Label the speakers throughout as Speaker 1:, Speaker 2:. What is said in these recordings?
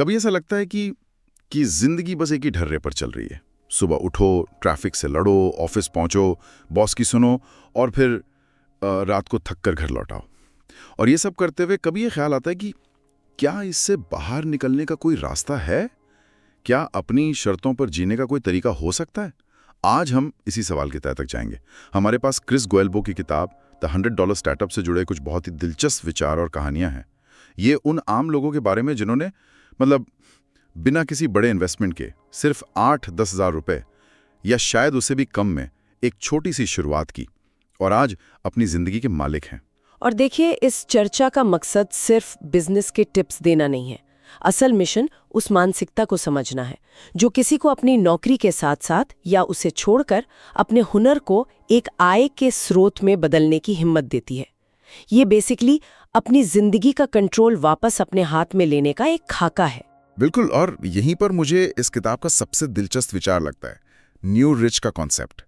Speaker 1: कभी ऐसा लगता है कि जिंदगी बस एक ही ढर्रे पर चल रही है। सुबह उठो, ट्रैफिक से लड़ो, ऑफिस पहुंचो, बॉस की सुनो और फिर रात को थक कर घर लौटाओ। और ये सब करते हुए कभी ये ख्याल आता है कि क्या इससे बाहर निकलने का कोई रास्ता है? क्या अपनी शर्तों पर जीने का कोई तरीका हो सकता है? आज हम इसी सवाल के तह तक जाएंगे। हमारे पास क्रिस गुएल्बो की किताब द $100 स्टार्टअप से जुड़े कुछ बहुत ही दिलचस्प विचार और कहानियां हैं। ये उन आम लोगों के बारे में जिन्होंने बिना किसी बड़े इन्वेस्टमेंट के सिर्फ 8-10 हज़ार रुपए या शायद उससे भी कम में एक छोटी सी शुरुआत की और आज अपनी जिंदगी के मालिक हैं।
Speaker 2: और देखिए, इस चर्चा का मकसद सिर्फ बिजनेस के टिप्स देना नहीं है। असल मिशन उस मानसिकता को समझना है जो किसी को अपनी नौकरी के साथ साथ या उसे छोड़कर अपने हुनर को एक आय के स्रोत में बदलने की हिम्मत देती है। ये बेसिकली अपनी जिंदगी का कंट्रोल वापस अपने हाथ में लेने का एक खाका है।
Speaker 1: बिल्कुल, और यहीं पर मुझे इस किताब का सबसे दिलचस्प विचार लगता है, न्यू रिच का कॉन्सेप्ट।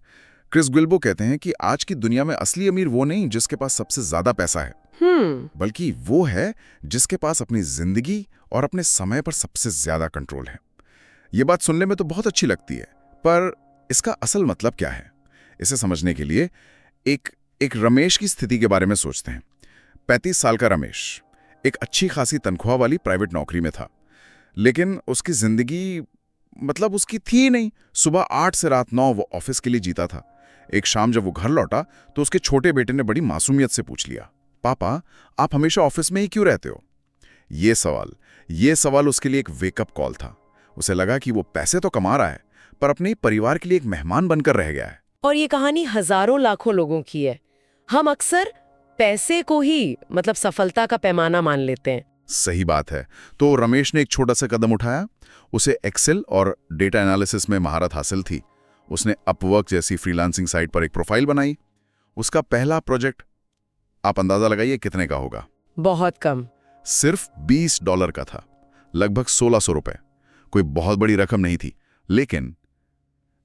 Speaker 1: क्रिस गुएल्बो कहते हैं कि आज की दुनिया में असली अमीर वो नहीं जिसके पास सबसे ज्यादा पैसा है, बल्कि वो है जिसके पास अपनी जिंदगी और अपने समय पर सबसे ज्यादा कंट्रोल है। ये बात सुनने में तो बहुत अच्छी लगती है, पर इसका असल मतलब क्या है? इसे समझने के लिए एक रमेश की स्थिति के बारे में सोचते हैं। 35 साल का रमेश एक अच्छी खासी तनख्वाह वाली प्राइवेट नौकरी में था, लेकिन उसकी जिंदगी उसकी थी ही नहीं। सुबह 8 से रात 9 वो ऑफिस के लिए जीता था। एक शाम जब वो घर लौटा तो उसके छोटे बेटे ने बड़ी मासूमियत से पूछ लिया, पापा आप हमेशा ऑफिस में ही क्यों रहते हो? ये सवाल उसके लिए एक वेकअप कॉल था। उसे लगा कि वो पैसे तो कमा रहा है पर अपने परिवार के लिए एक मेहमान बनकर रह गया है।
Speaker 2: और ये कहानी हजारों लाखों लोगों की है। हम अक्सर पैसे को ही सफलता का पैमाना मान लेते हैं।
Speaker 1: सही बात है। तो रमेश ने एक छोटा सा कदम उठाया। उसे एक्सेल और डेटा एनालिसिस में महारत हासिल थी। उसने अपवर्क जैसी फ्रीलांसिंग साइट पर एक प्रोफाइल बनाई। उसका पहला प्रोजेक्ट, आप अंदाजा लगाइए कितने का होगा?
Speaker 2: बहुत कम,
Speaker 1: सिर्फ $20 का था, लगभग 1600 रुपए। कोई बहुत बड़ी रकम नहीं थी, लेकिन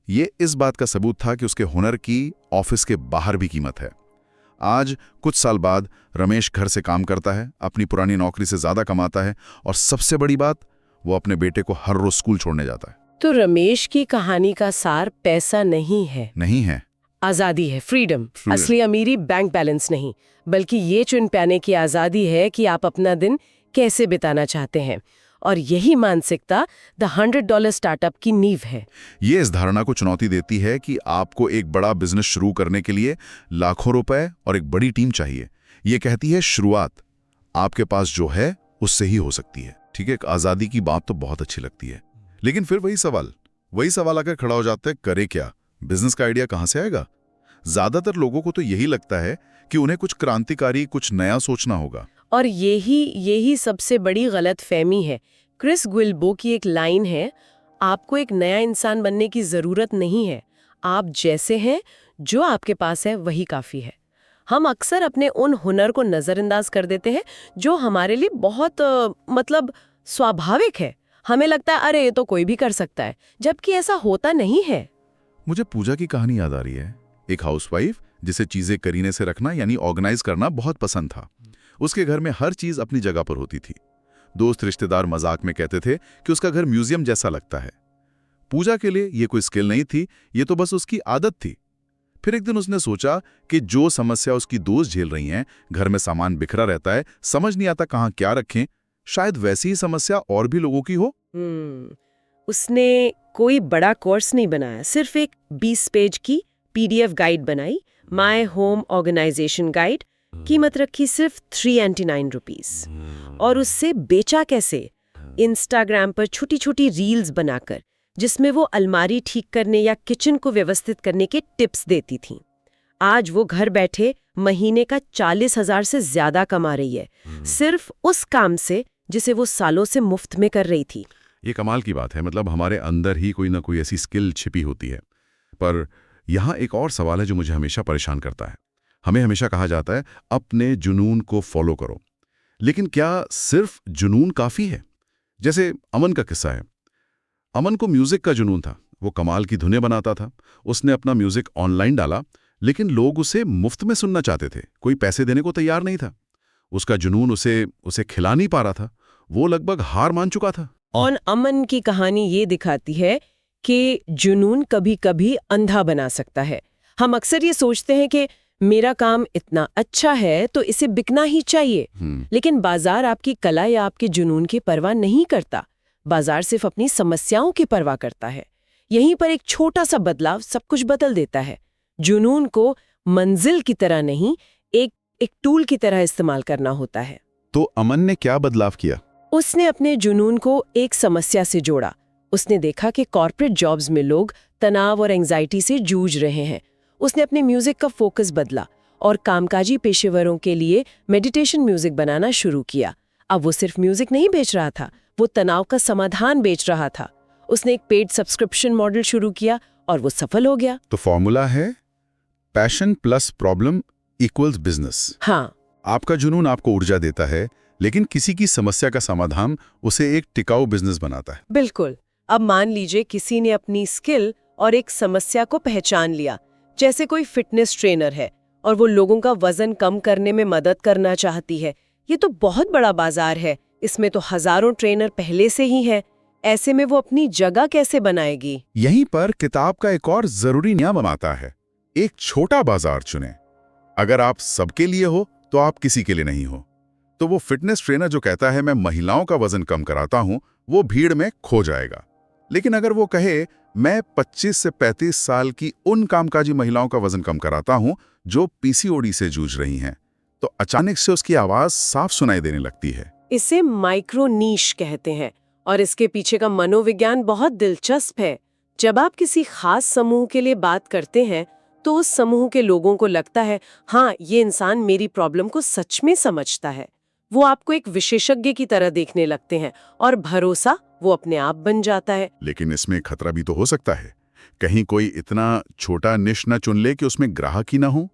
Speaker 1: ये इस बात का सबूत था कि उसके हुनर की ऑफिस के बाहर भी कीमत है। आज कुछ साल बाद रमेश घर से काम करता है, अपनी पुरानी नौकरी से ज्यादा कमाता है और सबसे बड़ी बात, वो अपने बेटे को हर रोज स्कूल छोड़ने जाता है।
Speaker 2: तो रमेश की कहानी का सार पैसा नहीं है, आजादी है, फ्रीडम। असली अमीरी बैंक बैलेंस नहीं, बल्कि ये चुन पाने की आजादी है कि आप अपना दिन कैसे बिताना चाहते हैं। और यही मानसिकता द $100 स्टार्टअप की नींव है।
Speaker 1: ये इस धारणा को चुनौती देती है कि आपको एक बड़ा बिजनेस शुरू करने के लिए लाखों रुपए और एक बड़ी टीम चाहिए। ये कहती है शुरुआत आपके पास जो है उससे ही हो सकती है। ठीक है, आजादी की बात तो बहुत अच्छी लगती है, लेकिन फिर वही सवाल आकर खड़ा हो जाता है, करे क्या? बिजनेस का आइडिया कहां से आएगा? ज्यादातर लोगों को तो यही लगता है कि उन्हें कुछ क्रांतिकारी, कुछ नया सोचना होगा।
Speaker 2: और यही सबसे बड़ी गलतफहमी है। क्रिस गुएल्बो की एक लाइन है, आपको एक नया इंसान बनने की जरूरत नहीं है, आप जैसे हैं, जो आपके पास है वही काफी है। हम अक्सर अपने उन हुनर को नजरअंदाज कर देते हैं जो हमारे लिए बहुत स्वाभाविक है। हमें लगता है अरे ये तो कोई भी कर सकता है, जबकि ऐसा होता नहीं है।
Speaker 1: मुझे पूजा की कहानी याद आ रही है। एक हाउसवाइफ जिसे चीजें करीने से रखना यानी ऑर्गेनाइज करना बहुत पसंद था। उसके घर में हर चीज अपनी जगह पर होती थी। दोस्त रिश्तेदार मजाक में कहते थे कि उसका घर म्यूजियम जैसा लगता है। पूजा के लिए ये कोई स्किल नहीं थी, ये तो बस उसकी आदत थी। फिर एक दिन उसने सोचा कि जो समस्या उसकी दोस्त झेल रही हैं, घर में सामान बिखरा रहता है, समझ नहीं आता कहाँ क्या रखें, शायद वैसी ही समस्या और भी लोगों की हो।
Speaker 2: उसने कोई बड़ा कोर्स नहीं बनाया, सिर्फ एक 20 पेज की PDF गाइड बनाई, माय होम ऑर्गेनाइजेशन गाइड। कीमत रखी सिर्फ ₹399 और उससे बेचा कैसे? इंस्टाग्राम पर छोटी छोटी रील्स बनाकर, जिसमें वो अलमारी ठीक करने या किचन को व्यवस्थित करने के टिप्स देती थी। आज वो घर बैठे महीने का 40,000 से ज्यादा कमा रही है, सिर्फ उस काम से जिसे वो सालों से मुफ्त में कर रही थी।
Speaker 1: ये कमाल की बात है। हमारे अंदर ही कोई ना कोई ऐसी स्किल छिपी होती है। पर यहाँ एक और सवाल है जो मुझे हमेशा परेशान करता है। हमें हमेशा कहा जाता है अपने जुनून को फॉलो करो, लेकिन क्या सिर्फ जुनून काफी है? जैसे अमन का किस्सा है। अमन को म्यूजिक का जुनून था, वो कमाल की धुनें बनाता था। उसने अपना म्यूजिक ऑनलाइन डाला, लेकिन लोग उसे मुफ्त में सुनना चाहते थे, कोई पैसे देने को तैयार नहीं था। उसका जुनून उसे खिला नहीं पा रहा था। वो लगभग हार मान चुका था।
Speaker 2: और अमन की कहानी ये दिखाती है कि जुनून कभी-कभी अंधा बना सकता है। हम अक्सर ये सोचते हैं कि मेरा काम इतना अच्छा है तो इसे बिकना ही चाहिए, लेकिन बाजार आपकी कला या आपके जुनून की परवाह नहीं करता। बाजार सिर्फ अपनी समस्याओं की परवाह करता है। यहीं पर एक छोटा सा बदलाव सब कुछ बदल देता है। जुनून को मंजिल की तरह नहीं, एक टूल की तरह इस्तेमाल करना होता है।
Speaker 3: तो अमन ने क्या बदलाव किया?
Speaker 2: उसने अपने जुनून को एक समस्या से जोड़ा। उसने देखा कि कॉर्पोरेट जॉब्स में लोग तनाव और एंजाइटी से जूझ रहे हैं। उसने अपने म्यूजिक का फोकस बदला और कामकाजी पेशेवरों के लिए मेडिटेशन म्यूजिक बनाना शुरू किया। अब वो सिर्फ म्यूजिक नहीं बेच रहा था, वो तनाव का समाधान बेच रहा था। उसने एक पेड सब्सक्रिप्शन मॉडल शुरू किया और वो सफल हो गया।
Speaker 3: तो फॉर्मूला है passion plus problem equals business.
Speaker 2: हाँ,
Speaker 3: आपका जुनून आपको ऊर्जा देता है, लेकिन किसी की समस्या का समाधान उसे एक टिकाऊ बिजनेस बनाता है।
Speaker 2: बिल्कुल। अब मान लीजिए किसी ने अपनी स्किल और एक समस्या को पहचान लिया, जैसे कोई फिटनेस ट्रेनर है और वो लोगों का वजन कम करने में मदद करना चाहती है। ये तो बहुत बड़ा बाजार है, इसमें तो हजारों ट्रेनर पहले से ही हैं। ऐसे में वो अपनी जगह कैसे बनाएगी?
Speaker 3: यहीं पर किताब का एक और जरूरी नियम आता है, एक छोटा बाजार चुनें। अगर आप सबके लिए हो तो आप किसी के लिए नहीं हो। तो वो फिटनेस ट्रेनर जो कहता है मैं महिलाओं का वजन कम कराता हूं, वो भीड़ में खो जाएगा। लेकिन अगर वो कहे मैं 25 से 35 साल की उन कामकाजी महिलाओं का वजन कम कराता हूं जो पीसीओडी से जूझ रही हैं, तो अचानक से उसकी आवाज साफ सुनाई देने लगती है।
Speaker 2: इसे माइक्रो नीश कहते हैं और इसके पीछे का मनोविज्ञान बहुत दिलचस्प है। जब आप किसी खास समूह के लिए बात करते हैं तो उस समूह के लोगों को लगता है हाँ, ये इंसान मेरी प्रॉब्लम को सच में समझता है। वो आपको एक विशेषज्ञ की तरह देखने लगते हैं और भरोसा वो अपने आप बन जाता है।
Speaker 3: लेकिन इसमें खतरा भी तो हो सकता है, कहीं कोई इतना छोटा निश न चुन ले कि उसमें ग्राहक ही ना हो।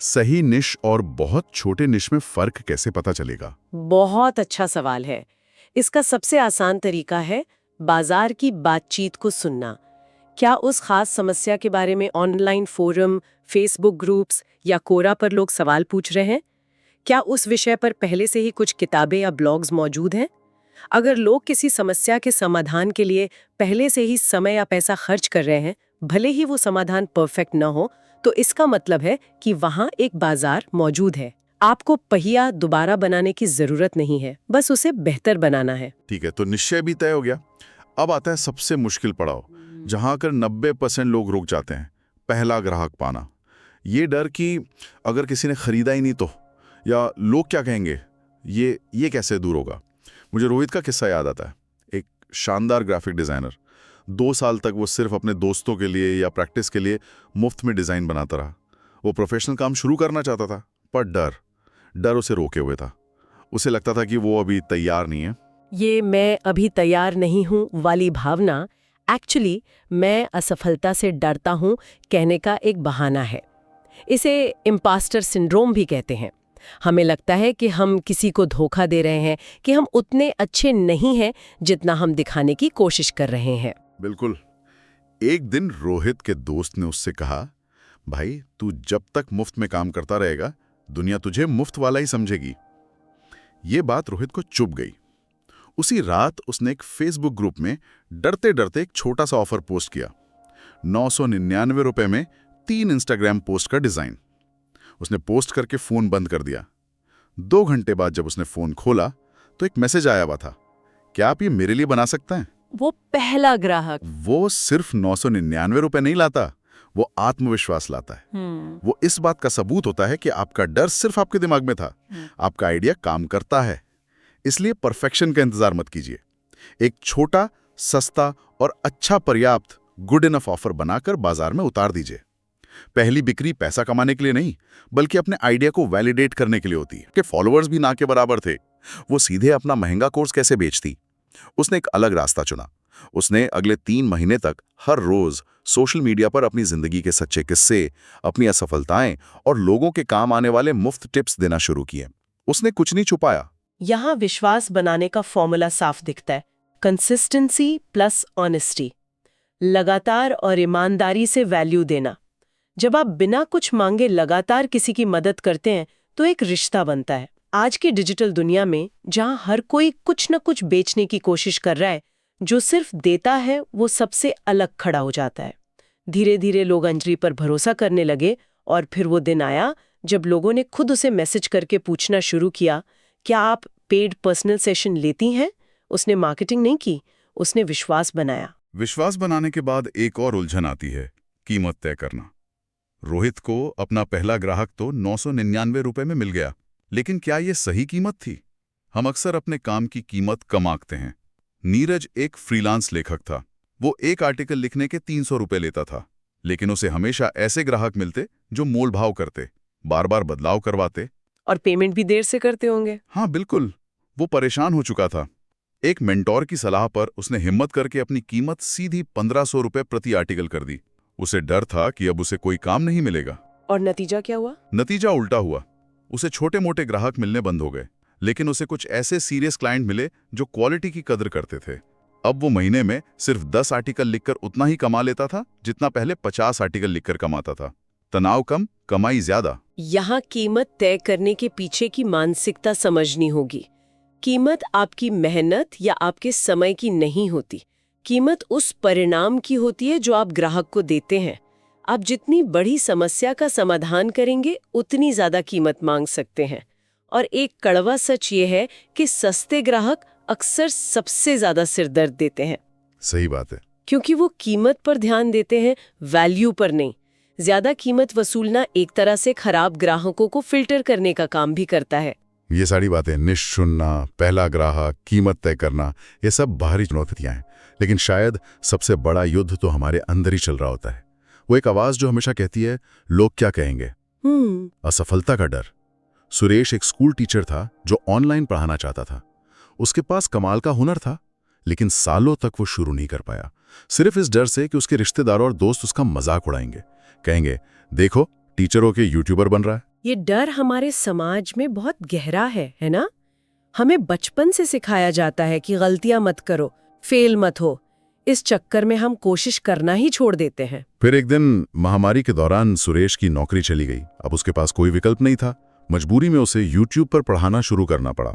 Speaker 3: सही निश और बहुत छोटे निश में फर्क कैसे पता चलेगा?
Speaker 2: बहुत अच्छा सवाल है। इसका सबसे आसान तरीका है बाजार की बातचीत को सुनना। क्या उस खास समस्या के बारे में ऑनलाइन फोरम, फेसबुक ग्रुप्स या कोरा पर लोग सवाल पूछ रहे हैं? क्या उस विषय पर पहले से ही कुछ किताबें या ब्लॉग्स मौजूद हैं? अगर लोग किसी समस्या के समाधान के लिए पहले से ही समय या पैसा खर्च कर रहे हैं, भले ही वो समाधान परफेक्ट न हो, तो इसका मतलब है कि वहाँ एक बाजार मौजूद है। आपको पहिया दोबारा बनाने की जरूरत नहीं है, बस उसे बेहतर बनाना है।
Speaker 3: ठीक है, तो निश्चय भी तय हो गया। अब आता है सबसे मुश्किल पड़ाव, जहां कर 90% लोग रुक जाते हैं, पहला ग्राहक पाना। ये डर कि अगर किसी ने खरीदा ही नहीं तो, या लोग क्या कहेंगे, ये कैसे दूर होगा। मुझे रोहित का किस्सा याद आता है। एक शानदार ग्राफिक डिजाइनर, 2 साल तक वो सिर्फ अपने दोस्तों के लिए या प्रैक्टिस के लिए मुफ्त में डिजाइन बनाता रहा। वो प्रोफेशनल काम शुरू करना चाहता था, पर डर उसे रोके हुए था। उसे लगता था कि वो अभी तैयार नहीं है।
Speaker 2: ये मैं अभी तैयार नहीं हूँ वाली भावना एक्चुअली मैं असफलता से डरता हूँ कहने का एक बहाना है। इसे इम्पास्टर सिंड्रोम भी कहते हैं। हमें लगता है कि हम किसी को धोखा दे रहे हैं, कि हम उतने अच्छे नहीं हैं जितना हम दिखाने की कोशिश कर रहे हैं।
Speaker 3: बिल्कुल। एक दिन रोहित के दोस्त ने उससे कहा, भाई तू जब तक मुफ्त में काम करता रहेगा, दुनिया तुझे मुफ्त वाला ही समझेगी। ये बात रोहित को चुभ गई। उसी रात उसने एक फेसबुक ग्रुप में डरते डरते एक छोटा सा ऑफर पोस्ट किया, 999 रुपए में 3 इंस्टाग्राम पोस्ट का डिजाइन। उसने पोस्ट करके फोन बंद कर दिया। 2 घंटे बाद जब उसने फोन खोला तो एक मैसेज आया हुआ था, क्या आप ये मेरे लिए बना सकते हैं?
Speaker 2: वो पहला ग्राहक
Speaker 3: वो सिर्फ 999 रुपए नहीं लाता, वो आत्मविश्वास लाता है। वो इस बात का सबूत होता है कि आपका डर सिर्फ आपके दिमाग में था, आपका आइडिया काम करता है। इसलिए परफेक्शन का इंतजार मत कीजिए। एक छोटा, सस्ता और अच्छा पर्याप्त गुड इनफ ऑफर बनाकर बाजार में उतार दीजिए। पहली बिक्री पैसा कमाने के लिए नहीं, बल्कि अपने आइडिया को वैलिडेट करने के लिए होती है। कि फॉलोअर्स भी ना के बराबर थे। वो सीधे अपना महंगा कोर्स कैसे बेचती? उसने एक अलग रास्ता चुना। उसने अगले 3 महीने तक हर रोज सोशल मीडिया पर अपनी जिंदगी के सच्चे किस्से, अपनी असफलताएं और लोगों के काम आने वाले मुफ्त टिप्स देना शुरू किए। उसने कुछ नहीं छुपाया।
Speaker 2: यहाँ विश्वास बनाने का फॉर्मूला साफ दिखता है, कंसिस्टेंसी प्लस ऑनेस्टी। लगातार और ईमानदारी से वैल्यू देना। जब आप बिना कुछ मांगे लगातार किसी की मदद करते हैं तो एक रिश्ता बनता है। आज की डिजिटल दुनिया में जहां हर कोई कुछ न कुछ बेचने की कोशिश कर रहा है, जो सिर्फ देता है वो सबसे अलग खड़ा हो जाता है। धीरे धीरे लोग अंजलि पर भरोसा करने लगे और फिर वो दिन आया जब लोगों ने खुद उसे मैसेज करके पूछना शुरू किया, क्या आप पेड पर्सनल सेशन लेती हैं? उसने मार्केटिंग नहीं की, उसने विश्वास बनाया।
Speaker 3: विश्वास बनाने के बाद एक और उलझन आती है, कीमत तय करना। रोहित को अपना पहला ग्राहक तो 999 रुपए में मिल गया, लेकिन क्या ये सही कीमत थी? हम अक्सर अपने काम की कीमत कम आंकते हैं। नीरज एक फ्रीलांस लेखक था। वो एक आर्टिकल लिखने के 300 रुपए लेता था, लेकिन उसे हमेशा ऐसे ग्राहक मिलते जो मोल भाव करते, बार बार बदलाव करवाते।
Speaker 2: और पेमेंट भी देर से करते होंगे।
Speaker 3: हाँ बिल्कुल, वो परेशान हो चुका था। एक मेंटोर की सलाह पर उसने हिम्मत करके अपनी कीमत सीधी 1500 रुपए प्रति आर्टिकल कर दी। उसे डर था कि अब उसे कोई काम नहीं मिलेगा।
Speaker 2: और नतीजा क्या हुआ?
Speaker 3: नतीजा उल्टा हुआ। उसे छोटे मोटे ग्राहक मिलने बंद हो गए, लेकिन उसे कुछ ऐसे सीरियस क्लाइंट मिले जो क्वालिटी की कदर करते थे। अब वो महीने में सिर्फ 10 आर्टिकल लिखकर उतना ही कमा लेता था जितना पहले 50 आर्टिकल लिखकर कमाता था। तनाव कम, कमाई ज्यादा।
Speaker 2: यहाँ कीमत तय करने के पीछे की मानसिकता समझनी होगी। कीमत आपकी मेहनत या आपके समय की नहीं होती। कीमत उस परिणाम की होती है जो आप ग्राहक को देते हैं। आप जितनी बड़ी समस्या का समाधान करेंगे उतनी ज्यादा कीमत मांग सकते हैं। और एक कड़वा सच ये है कि सस्ते ग्राहक अक्सर सबसे ज्यादा सिरदर्द देते हैं।
Speaker 3: सही बात है,
Speaker 2: क्योंकि वो कीमत पर ध्यान देते हैं, वैल्यू पर नहीं। ज्यादा कीमत वसूलना एक तरह से खराब ग्राहकों को फिल्टर करने का काम भी करता है।
Speaker 3: ये सारी बातें, निश चुनना, पहला ग्राहक, कीमत तय करना, ये सब बाहरी चुनौतियां हैं, लेकिन शायद सबसे बड़ा युद्ध तो हमारे अंदर ही चल रहा होता है। वो एक आवाज जो हमेशा कहती है, लोग क्या कहेंगे। असफलता का डर। सुरेश एक स्कूल टीचर था जो ऑनलाइन पढ़ाना चाहता था। उसके पास कमाल का हुनर था, लेकिन सालों तक वो शुरू नहीं कर पाया, सिर्फ इस डर से कि उसके रिश्तेदारों और दोस्त उसका मजाक उड़ाएंगे, कहेंगे देखो टीचरों के यूट्यूबर बन रहा है।
Speaker 2: ये डर हमारे समाज में बहुत गहरा है ना? हमें बचपन से सिखाया जाता है कि गलतियां मत करो, फेल मत हो। इस चक्कर में हम कोशिश करना ही छोड़ देते हैं।
Speaker 3: फिर एक दिन महामारी के दौरान सुरेश की नौकरी चली गई। अब उसके पास कोई विकल्प नहीं था। मजबूरी में उसे यूट्यूब पर पढ़ाना शुरू करना पड़ा।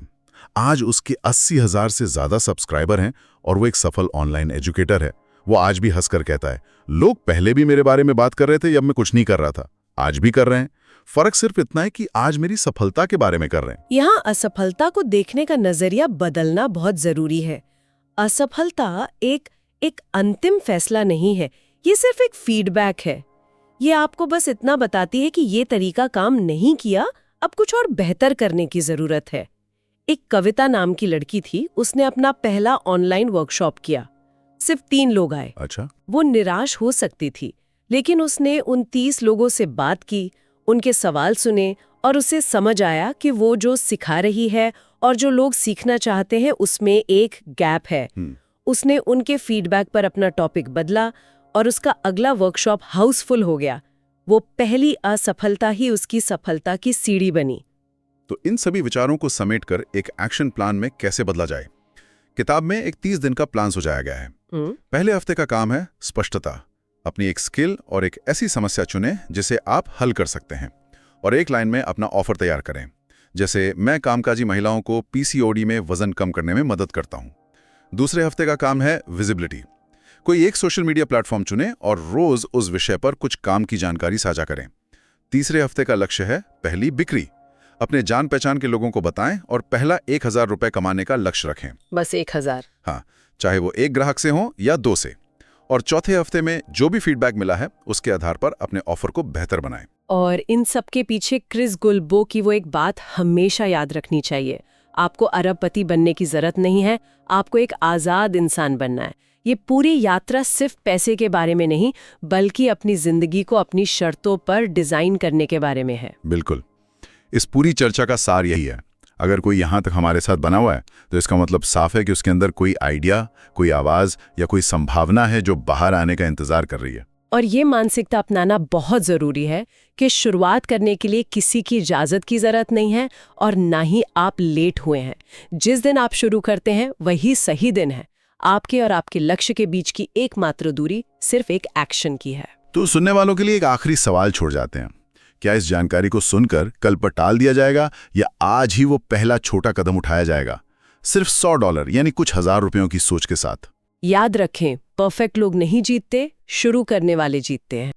Speaker 3: आज उसके 80,000 से ज्यादा सब्सक्राइबर हैं और वो एक सफल ऑनलाइन एजुकेटर है। वो आज भी हंसकर कहता है, लोग पहले भी मेरे बारे में बात कर रहे थे जब मैं कुछ नहीं कर रहा था, आज भी कर रहे हैं। फर्क सिर्फ इतना है कि आज मेरी सफलता के बारे में कर रहे हैं।
Speaker 2: यहाँ असफलता को देखने का नजरिया बदलना बहुत जरूरी है। असफलता एक अंतिम फैसला नहीं है, ये सिर्फ एक फीडबैक है। ये आपको बस इतना बताती है कि ये तरीका काम नहीं किया, अब कुछ और बेहतर करने की जरूरत है। एक कविता नाम की लड़की थी, उसने अपना पहला ऑनलाइन वर्कशॉप किया। सिर्फ 3 लोग आए।
Speaker 3: अच्छा।
Speaker 2: वो निराश हो सकती थी, लेकिन उसने उन 30 लोगों से बात की, उनके सवाल सुने और उसे समझ आया कि वो जो सिखा रही है और जो लोग सीखना चाहते हैं उसमें एक गैप है। उसने उनके फीडबैक पर अपना टॉपिक बदला और उसका अगला वर्कशॉप हाउसफुल हो गया। वो पहली असफलता ही उसकी सफलता की सीढ़ी बनी।
Speaker 3: तो इन सभी विचारों को समेटकर एक एक्शन प्लान में कैसे बदला जाए? किताब में एक 30 दिन का प्लान सुझाया गया है। पहले हफ्ते का काम है स्पष्टता। अपनी एक स्किल और एक ऐसी समस्या चुनें जिसे आप हल कर सकते हैं, और एक लाइन में अपना ऑफर तैयार करें, जैसे मैं कामकाजी महिलाओं को पीसीओडी में वजन कम करने में मदद करता हूं। दूसरे हफ्ते का काम है विजिबिलिटी। कोई एक सोशल मीडिया प्लेटफॉर्म चुनें और रोज उस विषय पर कुछ काम की जानकारी साझा करें। तीसरे हफ्ते का लक्ष्य है पहली बिक्री। अपने जान पहचान के लोगों को बताएं और पहला 1000 रुपए कमाने का लक्ष्य रखें।
Speaker 2: बस 1000?
Speaker 3: हाँ, चाहे वो एक ग्राहक से हो या 2 से। और चौथे हफ्ते में जो भी फीडबैक मिला है उसके आधार पर अपने ऑफर को बेहतर बनाएं।
Speaker 2: और इन सब के पीछे क्रिस गुल्बो की वो एक बात हमेशा याद रखनी चाहिए, आपको अरबपति बनने की जरूरत नहीं है, आपको एक आजाद इंसान बनना है। ये पूरी यात्रा सिर्फ पैसे के बारे में नहीं, बल्कि अपनी जिंदगी को अपनी शर्तों पर डिजाइन करने के बारे में है।
Speaker 3: बिल्कुल, इस पूरी चर्चा का सार यही है। अगर कोई यहाँ तक हमारे साथ बना हुआ है तो इसका मतलब साफ है कि उसके अंदर कोई आइडिया, कोई आवाज या कोई संभावना है जो बाहर आने का इंतजार कर रही है।
Speaker 2: और ये मानसिकता अपनाना बहुत जरूरी है कि शुरुआत करने के लिए किसी की इजाजत की जरूरत नहीं है और ना ही आप लेट हुए हैं। जिस दिन आप शुरू करते हैं वही सही दिन है। आपके और आपके लक्ष्य के बीच की एकमात्र दूरी सिर्फ एक एक्शन की है।
Speaker 3: तो सुनने वालों के लिए एक आखिरी सवाल छोड़ जाते हैं। क्या इस जानकारी को सुनकर कल पर टाल दिया जाएगा या आज ही वो पहला छोटा कदम उठाया जाएगा, सिर्फ $100 यानी कुछ हजार रुपयों की सोच के साथ?
Speaker 2: याद रखें, परफेक्ट लोग नहीं जीतते, शुरू करने वाले जीतते हैं।